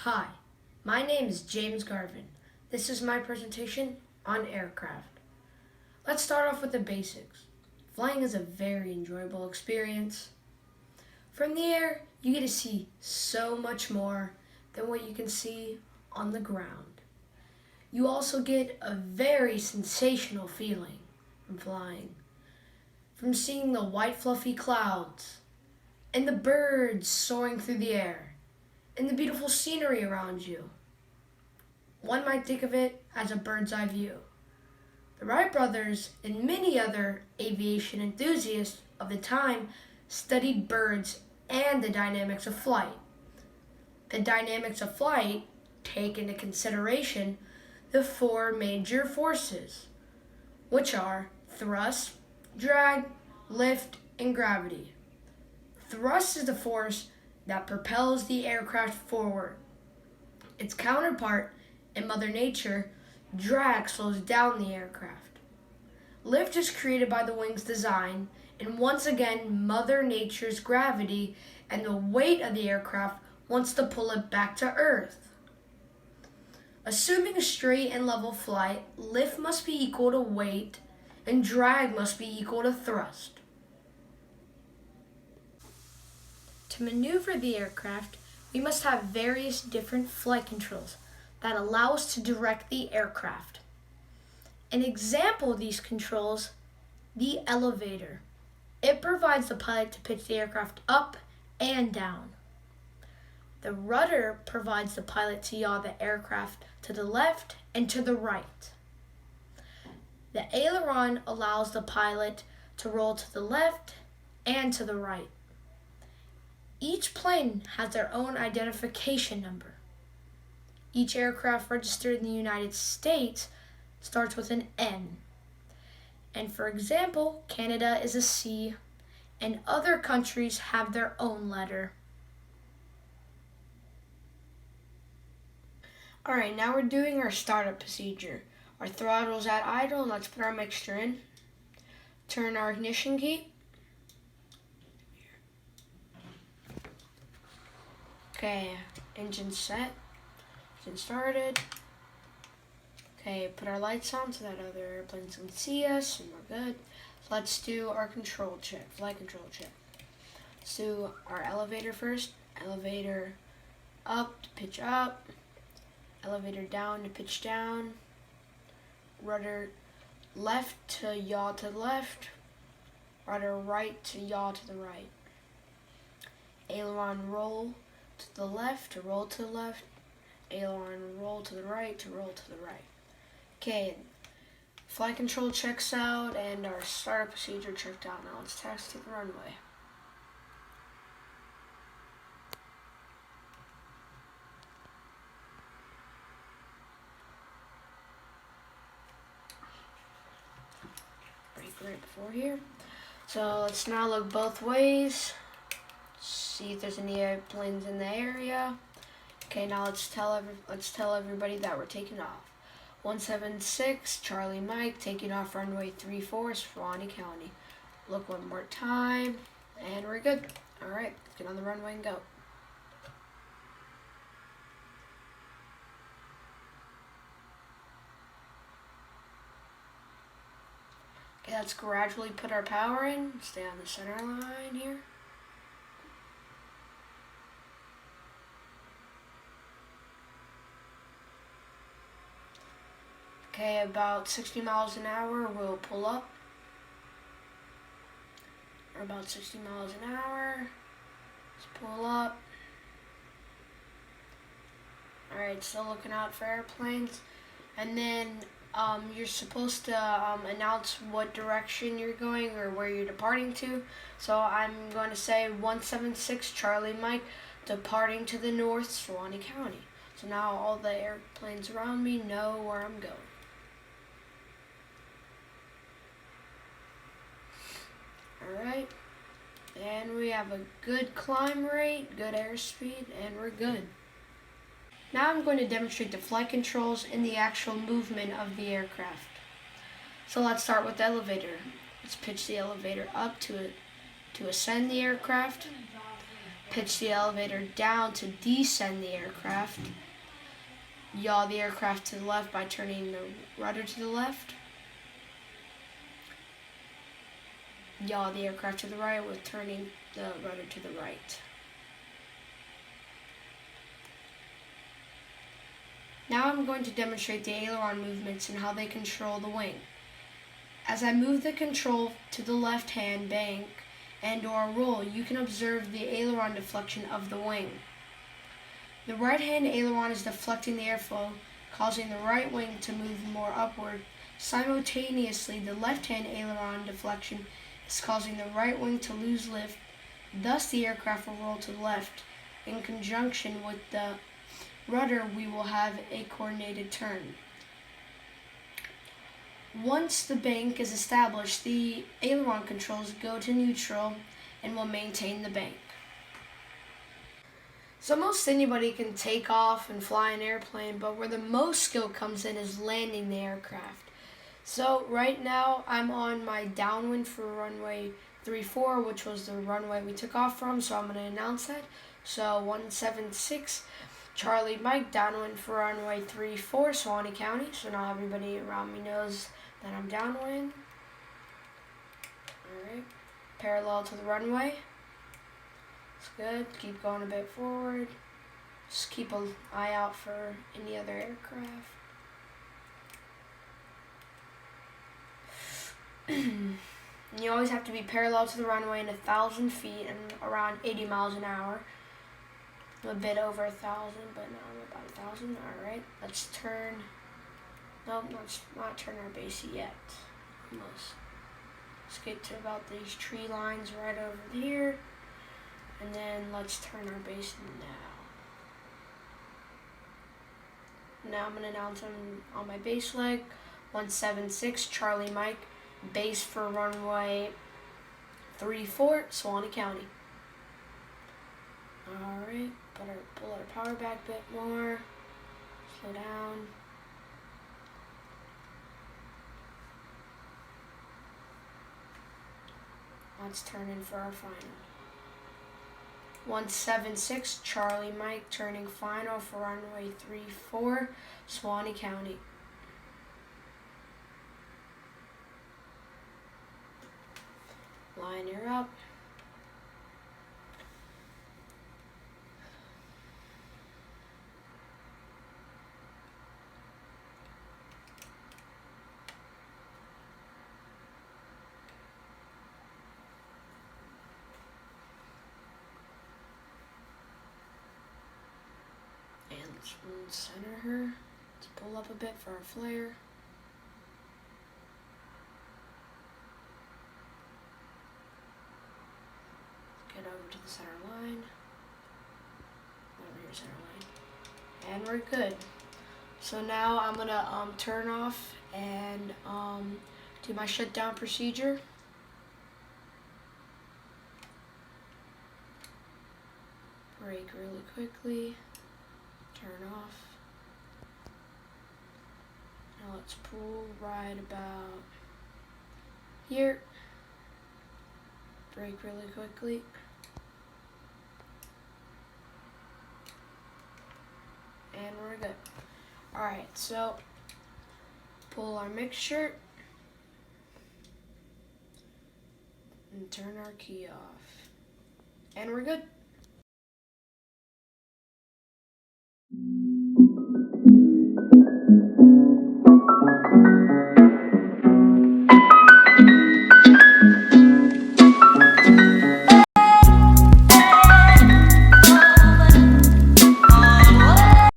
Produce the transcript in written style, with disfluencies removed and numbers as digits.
Hi, my name is James Garvin. This is my presentation on aircraft. Let's start off with the basics. Flying is a very enjoyable experience. From the air, you get to see so much more than what you can see on the ground. You also get a very sensational feeling from flying. From seeing the white fluffy clouds and the birds soaring through the air and the beautiful scenery around you. One might think of it as a bird's eye view. The Wright brothers and many other aviation enthusiasts of the time studied birds and the dynamics of flight. The dynamics of flight take into consideration the four major forces, which are thrust, drag, lift, and gravity. Thrust is the force that propels the aircraft forward. Its counterpart in Mother Nature, drag slows down the aircraft. Lift is created by the wing's design, and once again, Mother Nature's gravity and the weight of the aircraft wants to pull it back to Earth. Assuming a straight and level flight, lift must be equal to weight, and drag must be equal to thrust. To maneuver the aircraft, we must have various different flight controls that allow us to direct the aircraft. An example of these controls, the elevator. It provides the pilot to pitch the aircraft up and down. The rudder provides the pilot to yaw the aircraft to the left and to the right. The aileron allows the pilot to roll to the left and to the right. Each plane has their own identification number. Each aircraft registered in the United States starts with an N. And for example, Canada is a C, and other countries have their own letter. Alright, now we're doing our startup procedure. Our throttle's at idle, and let's put our mixture in. Turn our ignition key. Okay, engine set, engine started. Okay, put our lights on so that other airplanes can see us and we're good. So let's do our control check, flight control check. Let's do our elevator first. Elevator up to pitch up. Elevator down to pitch down. Rudder left to yaw to the left. Rudder right to yaw to the right. Aileron roll to the left to roll to the left. Aileron roll to the right to roll to the right. Okay, flight control checks out and our startup procedure checked out. Now let's taxi to the runway. Brake right before here. So let's now look both ways. See if there's any airplanes in the area. Okay, now let's tell everybody that we're taking off. 176 Charlie Mike taking off runway 34 Suwannee County. Look one more time, and we're good. All right, let's get on the runway and go. Okay, let's gradually put our power in. Stay on the center line here. Okay, about 60 miles an hour, we'll pull up. Or about 60 miles an hour. Let's pull up. Alright, still looking out for airplanes. And then you're supposed to announce what direction you're going or where you're departing to. So I'm going to say 176 Charlie Mike departing to the north, Suwannee County. So now all the airplanes around me know where I'm going. Alright, and we have a good climb rate, good airspeed, and we're good. Now I'm going to demonstrate the flight controls and the actual movement of the aircraft. So let's start with the elevator. Let's pitch the elevator up to ascend the aircraft. pitch the elevator down to descend the aircraft, yaw the aircraft to the left by turning the rudder to the left, yaw the aircraft to the right with turning the rudder to the right. Now I'm going to demonstrate the aileron movements and how they control the wing. As I move the control to the left-hand bank and/or roll, you can observe the aileron deflection of the wing. The right-hand aileron is deflecting the airflow, causing the right wing to move more upward. Simultaneously, the left-hand aileron deflection is causing the right wing to lose lift. Thus, the aircraft will roll to the left. In conjunction with the rudder, we will have a coordinated turn. Once the bank is established, the aileron controls go to neutral and will maintain the bank. So most anybody can take off and fly an airplane, but where the most skill comes in is landing the aircraft. So right now I'm on my downwind for runway 34, which was the runway we took off from, so I'm going to announce that. So 176 Charlie Mike, downwind for runway 34, Suwannee County. So now everybody around me knows that I'm downwind. Alright, parallel to the runway. It's good. Keep going a bit forward. Just keep an eye out for any other aircraft. You always have to be parallel to the runway in 1,000 feet and around 80 miles an hour. A bit over 1,000, but now I'm about 1,000. Alright, let's turn. Nope, let's not turn our base yet. Almost. Let's get to about these tree lines right over here. And then let's turn our base now. Now I'm going to announce on my base leg. 176 Charlie Mike, base for runway 34, Suwannee County. Alright, pull our power back a bit more. Slow down. Let's turn in for our final. 176 Charlie Mike, turning final for runway 34, Suwannee County. Line her up. Let's center her. Let's pull up a bit for our flare. Get over to the center line. Over here, center line. And we're good. So now I'm gonna turn off and do my shutdown procedure. Brake really quickly. Turn off. Now let's pull right about here. Brake really quickly. And we're good. Alright, so pull our mixture and turn our key off. And we're good.